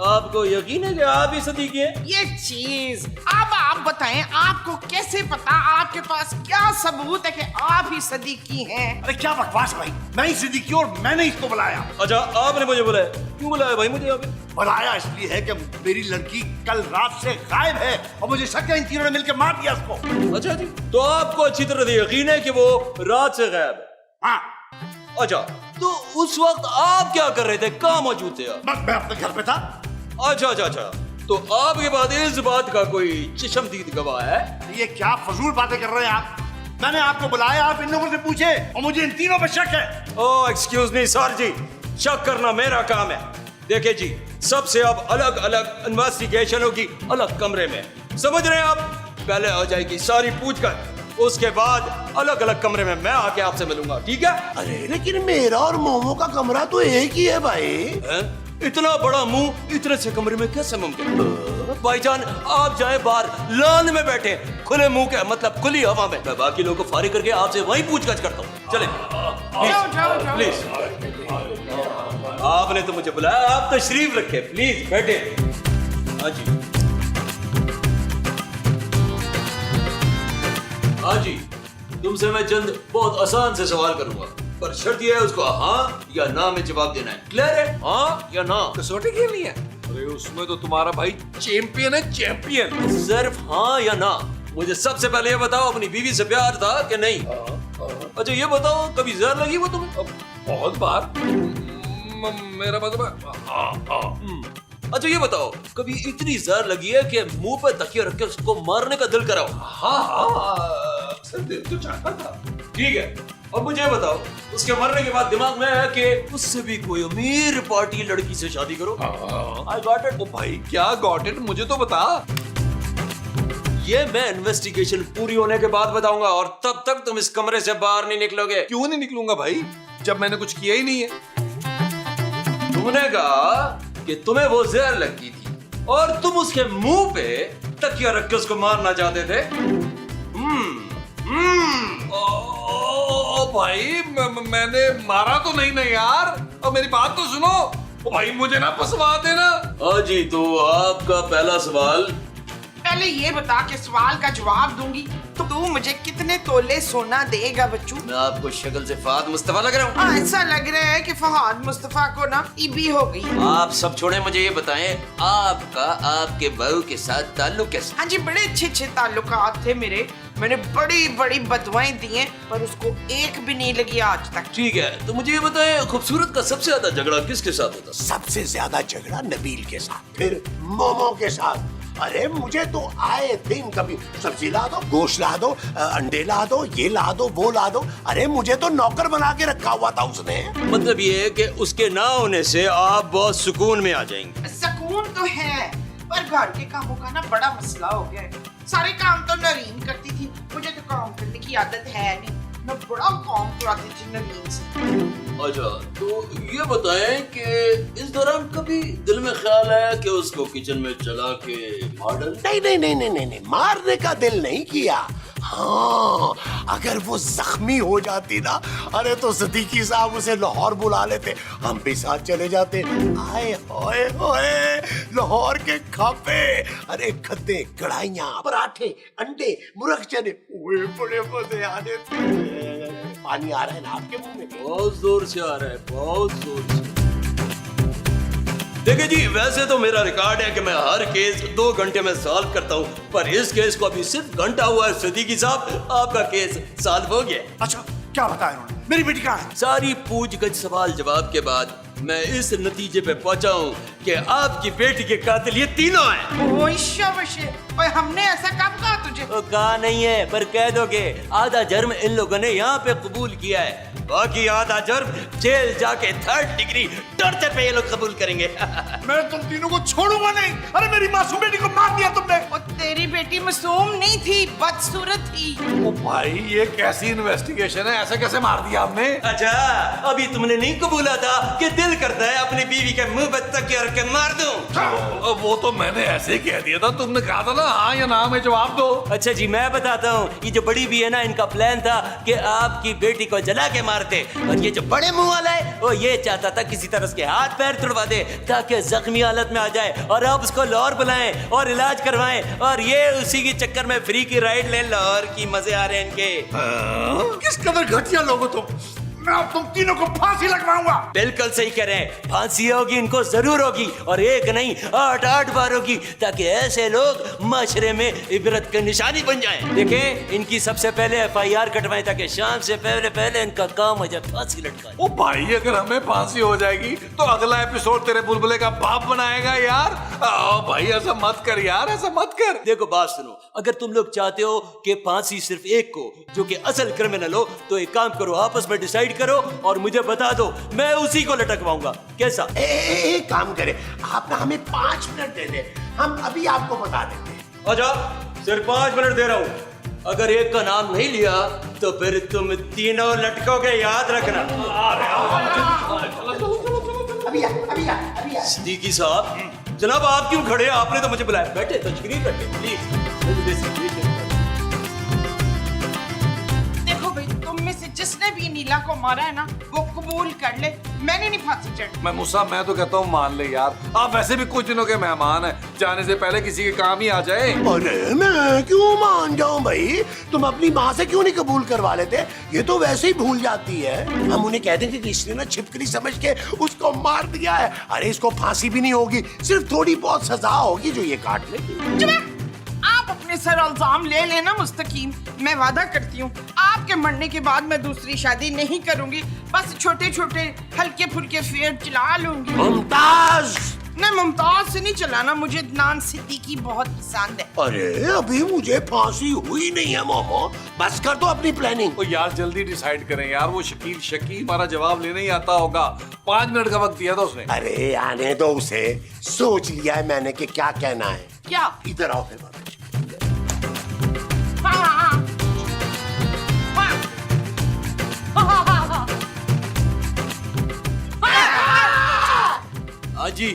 आपको यकीन है कि आप ही सदीकी हैं? ये चीज अब आप बताएं, आपको कैसे पता? आपके पास क्या सबूत है कि आप ही सदीकी हैं? अरे क्या बकवास भाई, मैं ही सिद्दीकी हूँ और मैंने इसको बुलाया। अच्छा, आपने मुझे बुलाया? क्यों बुलाया भाई मुझे यहाँ पे? बुलाया इसलिए है कि मेरी लड़की कल रात से गायब है और मुझे शक है इन तीनों ने मिलकर मार दिया उसको। अच्छा जी, तो आपको अच्छी तरह यकीन है कि वो रात से गायब है? हाँ। अच्छा, तो उस वक्त आप क्या कर रहे थे, कहाँ मौजूद थे आप? बस मैं अपने घर पे था। अच्छा, तो आपके बाद इस बात का कोई चश्मदीद गवाह है? ये क्या फजूल बातें कर रहे हैं आप? मैंने आपको बुलाया, आप इन लोगों से पूछे और मुझे इन तीनों पे शक है। ओह एक्सक्यूज मी सर जी, शक करना मेरा काम है। देखिए जी, सबसे अब अलग अलग इन्वेस्टिगेशन होगी, अलग कमरे में, समझ रहे हैं आप? पहले हो जाएगी सारी पूछकर, उसके बाद अलग अलग कमरे में मैं आके आपसे मिलूंगा, ठीक है? अरे लेकिन मेरा और मोमो का कमरा तो एक ही है भाई। हैं? इतना बड़ा मुंह इतने से कमरे में कैसे मुमकिन? भाईजान आप जाए बाहर लॉन में बैठे, खुले मुंह के मतलब खुली हवा में, मैं बाकी लोगों को फारिग करके आपसे वहीं पूछताछ करता हूँ। चले जाओ। प्लीज, आपने तो मुझे बुलाया, आप तशरीफ रखे, प्लीज बैठे। हाँ जी, हाँ जी, तुमसे मैं चंद बहुत आसान से सवाल करूंगा, पर शर्त यह है उसको हाँ या ना में जवाब देना है। क्लियर है? हाँ या ना? कसौटी खेल लिया? अरे उसमें तो तुम्हारा भाई चैंपियन है, चैंपियन। सिर्फ हाँ या ना। मुझे सबसे पहले ये बताओ, अपनी बीवी से प्यार था कि नहीं? अच्छा ये बताओ, कभी जहर लगी वो तुम्हें? बहुत बार। मेरा मतलब हाँ। अच्छा ये बताओ, कभी इतनी जहर लगी है कि मुंह पे तकिया रख के उसको मारने का दिल कराओ? हाँ, अक्सर दिल तो चाहता था। ठीक है, अब मुझे ये बताओ, उसके मरने के बाद दिमाग में है कि उससे भी कोई अमीर पार्टी लड़की से शादी करो? I got it। ओ भाई क्या गॉट इट, मुझे तो बता। ये मैं इन्वेस्टिगेशन पूरी होने के बाद बताऊंगा और तब तक तुम इस कमरे से बाहर नहीं निकलोगे। क्यों नहीं निकलूंगा भाई, जब मैंने कुछ किया ही नहीं है। तुमने कहा कि तुम्हें वो जहर लगी थी और तुम उसके मुंह पे तकिया रख के उसको मारना चाहते थे। ओ भाई मैंने मारा तो नहीं ना यार, और मेरी बात तो सुनो। ओ भाई मुझे ना फंसवा देना। हाँ जी, तो आपका पहला सवाल। पहले ये बता कि सवाल का जवाब दूंगी तो तू मुझे कितने तोले सोना देगा बच्चू? मैं आपको शक्ल से फहद मुस्तफा लग रहा हूँ? हाँ, ऐसा लग रहा है कि फहद मुस्तफा को ना टीबी हो गई। आप सब छोड़े, मुझे ये बताएं, आपका आपके बहू के साथ ताल्लुक कैसा? हाँ जी, बड़े अच्छे ताल्लुकात थे मेरे। मैंने बड़ी बड़ी बदवाएं दी हैं पर उसको एक भी नहीं लगी आज तक। ठीक है, तो मुझे ये बताएं, खूबसूरत का सबसे ज्यादा झगड़ा किसके साथ होता? सबसे ज्यादा झगड़ा नबील के साथ, फिर मोमो के साथ। अरे मुझे तो आए दिन कभी सब्जी ला दो, गोश्त ला दो, अंडे ला दो, ये ला दो, वो ला दो। अरे मुझे तो नौकर बना के रखा हुआ था उसने। मतलब ये है कि उसके ना होने से आप बहुत सुकून में आ जाएंगे। सकून सुकून तो है, पर घर के कामों का ना बड़ा मसला हो गया है। सारे काम तो नरीन करती थी, मुझे तो काम करने की आदत है नहीं। मैं बड़ा काम कराती थी नरीन से। अच्छा, तो ये बताएं कि इस दौरान कभी दिल में ख्याल आया कि उसको किचन में चला के मार डालें? नहीं, मारने का दिल नहीं किया। हाँ, अगर वो जख्मी हो जाती ना, अरे तो सदीकी साहब उसे लाहौर बुला लेते, हम भी साथ चले जाते। आए होए होए, लाहौर के खापे, अरे खद्दे, कढ़ाइयाँ, पराठे, अंडे, मुर्ग चने, ओए बड़े मजे आने थे। पानी आ रहा है ना आपके मुंह में? बहुत जोर से आ रहा है, बहुत जोर से। देखिए जी, वैसे तो मेरा रिकॉर्ड है कि मैं हर केस 2 घंटे में सॉल्व करता हूँ, पर इस केस को अभी सिर्फ घंटा हुआ है। सिद्दीकी साहब, आपका केस सॉल्व हो गया। अच्छा, क्या बताया उन्होंने? मेरी बेटी कहाँ है? सारी पूछगछ सवाल जवाब के बाद मैं इस नतीजे पे पहुंचा हूँ कि आपकी बेटी के कातिल ये तीनों हैं। ओए शाबाश, ओए हमने ऐसा कब कहा तुझे? तो कहा नहीं है, पर कह दोगे। आधा जुर्म इन लोगों ने यहाँ पे कबूल किया है, बाकी आधा जुर्म जेल जाके 3rd डिग्री टॉर्चर पे ये लोग कबूल करेंगे। मैं तुम तीनों को छोड़ूंगा नहीं। अरे मेरी मासूम बेटी को मार दिया तुमने। और तेरी बेटी मासूम नहीं थी, बदसूरत थी। ओ भाई, ये कैसी इन्वेस्टिगेशन है? ऐसे कैसे मार दिया आपने? अच्छा, अभी तुमने नहीं कबूला था कि दिल करता है अपनी बीवी के मुंह पे तकिया रख के मार दूं? वो तो मैंने ऐसे ही कह दिया था, तुमने कहा था ना हाँ या ना में जवाब दो। अच्छा जी, मैं बताता हूँ। ये जो बड़ी भी है ना, इनका प्लान था कि आपकी बेटी को जला के मारते, और ये जो बड़े मुंह वाला है वो ये चाहता था किसी तरह उसके हाथ पैर तुड़वा दे ताकि जख्मी हालत में आ जाए और अब उसको लाहौर बुलाएं और इलाज करवाएं, और ये उसी के चक्कर में फ्री की राइड ले लाहौर की मजे आ रहे हैं इनके। किस कदर घटिया लोग हो तुम। मैं अब तुम तीनों को फांसी लगवाऊंगा। बिल्कुल सही कह रहे हैं, फांसी होगी इनको जरूर होगी, और एक नहीं 8 बार होगी, ताकि ऐसे लोग माशरे में इबरत की निशानी बन जाएं। देखें, इनकी सबसे पहले FIR कटवाएं ताकि शाम से पहले पहले इनका काम हो जाए फांसी लटकाए। ओ भाई, अगर हमें फांसी हो जाएगी तो अगला एपिसोड तेरे बुलबुले का बाप बनाएगा यार। ओ भाई, ऐसा मत कर यार, ऐसा मत कर। देखो बात सुनो, अगर तुम लोग चाहते हो कि फांसी सिर्फ एक को जो कि असल क्रिमिनल हो, तो एक काम करो, आपस में डिसाइड करो और मुझे बता दो, मैं उसी को लटकवाऊंगा। कैसा? एक काम करें, आप ना हमें 5 मिनट दे दे, हम अभी आपको बता देते हैं। अच्छा, सिर्फ 5 मिनट दे रहा हूँ। अगर एक का नाम नहीं लिया तो फिर तुम तीनों लटकोगे, याद रखना। अभी आ। सिद्दीकी साहब, जनाब आप क्यों खड़े हैं? आपने तो मुझे बुलाया। बैठे, तशरीफ रखें प्लीज। देखो भाई, तुम में से जिसने भी नीला को मारा है ना, वो कबूल कर ले, मैंने नहीं फांसी चढ़ी। मैं मुसा, मैं तो कहता हूँ मान ले यार। आप वैसे भी कुछ दिनों के मेहमान हैं, जाने से पहले किसी के काम ही आ जाए। अरे मैं क्यों मान जाऊं भाई? तुम अपनी माँ से क्यों नहीं कबूल करवा लेते? ये तो वैसे ही भूल जाती है। हम उन्हें कह देंगे कि इसने ना छिपकली समझ के उसको मार दिया है। अरे इसको फांसी भी नहीं होगी, सिर्फ थोड़ी बहुत सजा होगी जो ये काट लेगी। आप अपने सर इल्जाम ले लेना मुस्तकीम। मैं वादा करती हूँ, आपके मरने के बाद मैं दूसरी शादी नहीं करूंगी। बस छोटे छोटे हल्के फुल्के फेयर चला लूंगी। मुमताज, नहीं, मुमताज से नहीं चलाना, मुझे नान सिद्दीकी बहुत पसंद है। अरे अभी मुझे फांसी हुई नहीं है मोमो, बस कर दो अपनी प्लानिंग। ओ यार, जल्दी डिसाइड करें यार। वो शकील शकी हमारा जवाब लेने ही आता होगा। 5 मिनट का वक्त दिया था उसने। अरे आने दो उसे, सोच लिया है मैंने कि क्या कहना है। क्या? इधर आओ फिर। हाँ जी,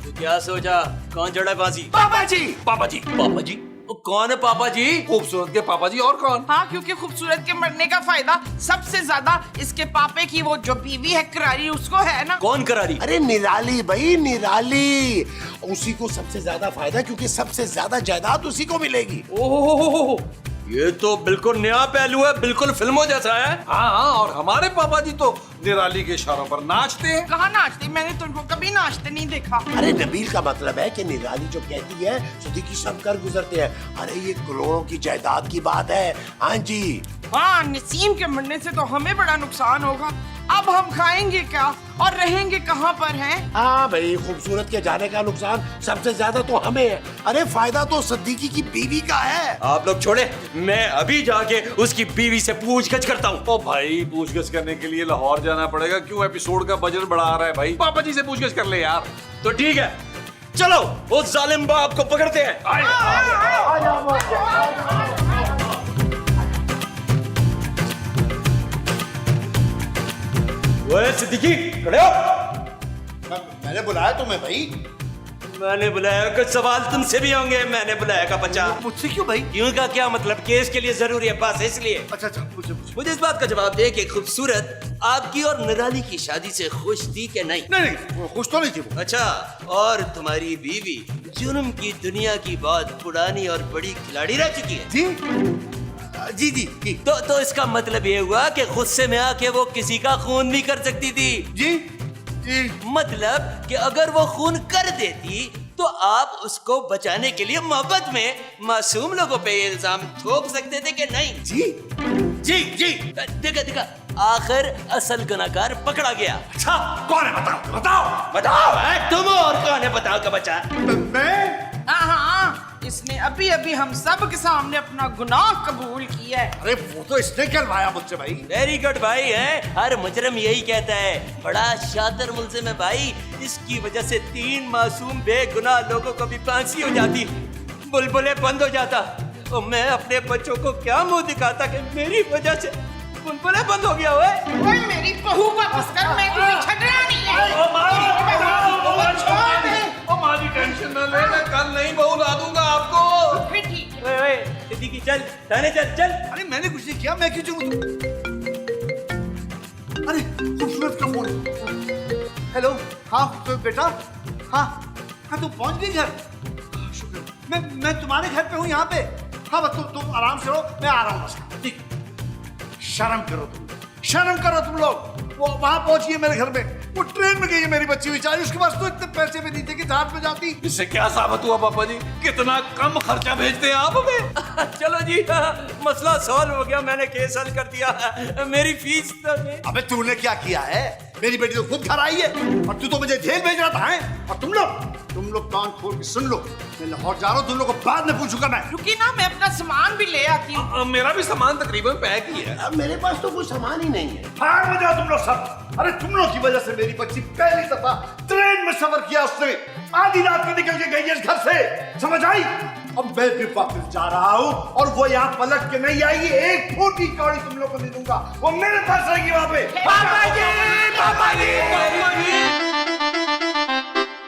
तो क्या सोचा? कौन चढ़ा फांसी? पापा जी। पापा जी। पापा जी? वो कौन है पापा जी? खूबसूरत के पापा जी, और कौन? हाँ, क्योंकि खूबसूरत के मरने का फायदा सबसे ज्यादा इसके पापे की वो जो बीवी है करारी, उसको है ना। कौन करारी? अरे निराली भाई, निराली। उसी को सबसे ज्यादा फायदा, क्योंकि सबसे ज्यादा जायदाद उसी को मिलेगी। ओहो, ये तो बिल्कुल नया पहलू है, बिल्कुल फिल्मों जैसा है। हाँ, और हमारे पापा जी तो निराली के इशारों पर नाचते हैं। कहाँ नाचते? मैंने तुमको कभी नाचते नहीं देखा। अरे नबील का मतलब है कि निराली जो कहती है सिद्दीकी सब कर गुजरते हैं। अरे ये करोड़ों की जायदाद की बात है। हाँ जी। हाँ, नसीम के मरने से तो हमें बड़ा नुकसान होगा। अब हम खाएंगे क्या और रहेंगे कहाँ पर हैं? हाँ भाई, खूबसूरत के जाने का नुकसान सबसे ज्यादा तो हमें है। अरे फायदा तो सिद्दीकी की बीवी का है। आप लोग छोड़े, मैं अभी जाके उसकी बीवी से पूछगछ करता हूँ। ओ भाई, पूछगछ करने के लिए लाहौर जाना पड़ेगा? क्यों? एपिसोड का बजट बढ़ा रहा है भाई। पापा जी से पूछगछ कर ले यार। तो ठीक है, चलो उस जालिम बाप को पकड़ते हैं। ओए सिद्दीकी, खड़े हो। मैंने बुलाया तुम्हें भाई। मैंने बुलाया, कुछ सवाल तुमसे भी होंगे। मैंने बुलाया का बच्चा। मुझसे क्यों भाई? क्यों का क्या मतलब? केस के लिए जरूरी है, बस इसलिए। अच्छा अच्छा, पूछो। मुझे इस बात का जवाब दे कि खूबसूरत आपकी और निराली की शादी से खुश थी कि नहीं? नहीं, वो खुश तो नहीं थी वो। अच्छा, और तुम्हारी बीवी जुर्म की दुनिया की बहुत पुरानी और बड़ी खिलाड़ी रह चुकी है। जी जी जी जी। तो इसका मतलब ये हुआ कि गुस्से में आके वो किसी का खून भी कर सकती थी। जी जी। मतलब कि अगर वो खून कर देती तो आप उसको बचाने के लिए मोहब्बत में मासूम लोगों पे ये इल्जाम ठोक सकते थे कि नहीं? जी जी जी। देखा आखिर असल गुनाहगार पकड़ा गया। अच्छा, कौन है? बताओ बताओ बताओ। तुम और कौन है? बताओ का बच्चा। मैं? हाँ, इसने अभी अभी हम सब के सामने अपना गुनाह कबूल किया है। अरे वो तो इसने करवाया मुझसे भाई। वेरी गुड भाई है। हर मुजरम यही कहता है, बड़ा शातिर मुल्जिम है भाई। इसकी वजह से 3 मासूम बेगुनाह लोगों को भी फांसी हो जाती, बुलबुले बंद हो जाता। और मैं अपने बच्चों को क्या मुंह दिखाता कि मेरी वजह से बुलबुले बंद हो गया। ओए मेरी बहू वापस कर, मैं तुझे छड़ना नहीं है। छोड़ दे। हमारी टेंशन न ले, मैं कल नहीं बहू ला दूंगा आपको। फिर ठीक है। ओए सिद्दीकी चल, थाने चल। अरे मैंने कुछ नहीं किया, मैं क्यों चलूं? अरे खूबसूरत का फोन। हेलो, हाँ खूबसूरत बेटा। हाँ तुम पहुंच गई घर? शुक्र। मैं तुम्हारे घर पे हूँ यहाँ पे। हाँ बस तुम आराम से रहो, मैं आ रहा हूँ बस। ठीक। शर्म करो तुम लोग। वो वहां पहुंची है मेरे घर में। वो ट्रेन में गई है मेरी बच्ची बेचारी, उसके पास तो इतने पैसे भी नहीं थे कि जहाज में जाती। इससे क्या साबित हुआ पापा जी? कितना कम खर्चा भेजते हैं आप हमें। चलो जी, मसला सॉल्व हो गया। मैंने केस हल कर दिया। मेरी फीस तो अबे तूने क्या किया है? मेरी बेटी तो खुद घर आई है और तू तो मुझे जेल भेज रहा था हैं? और तुम लोग कान खोल के सुन लो, मैं लाहौर जा रहा हूँ, तुम लोग को बाद में पूछूंगा मैं। रुकी ना, मैं अपना सामान भी ले आती हूँ। मेरा भी सामान तकरीबन पैक ही है। अब मेरे पास तो कुछ सामान ही नहीं है। भाग में जाओ तुम लोग सब। अरे तुम लोग की वजह से मेरी बच्ची पहली दफा ट्रेन में सफर किया उसने। आधी रात में निकल के गई है इस घर से, समझ आई? अब मैं भी वापस जा रहा हूँ और वो यहाँ पलट के नहीं आएगी। एक फूट की कौड़ी तुम लोग को दे दूंगा, वो मेरे पास रहेगी वहाँ पे। पापा जी, पापा जी, पापा जी।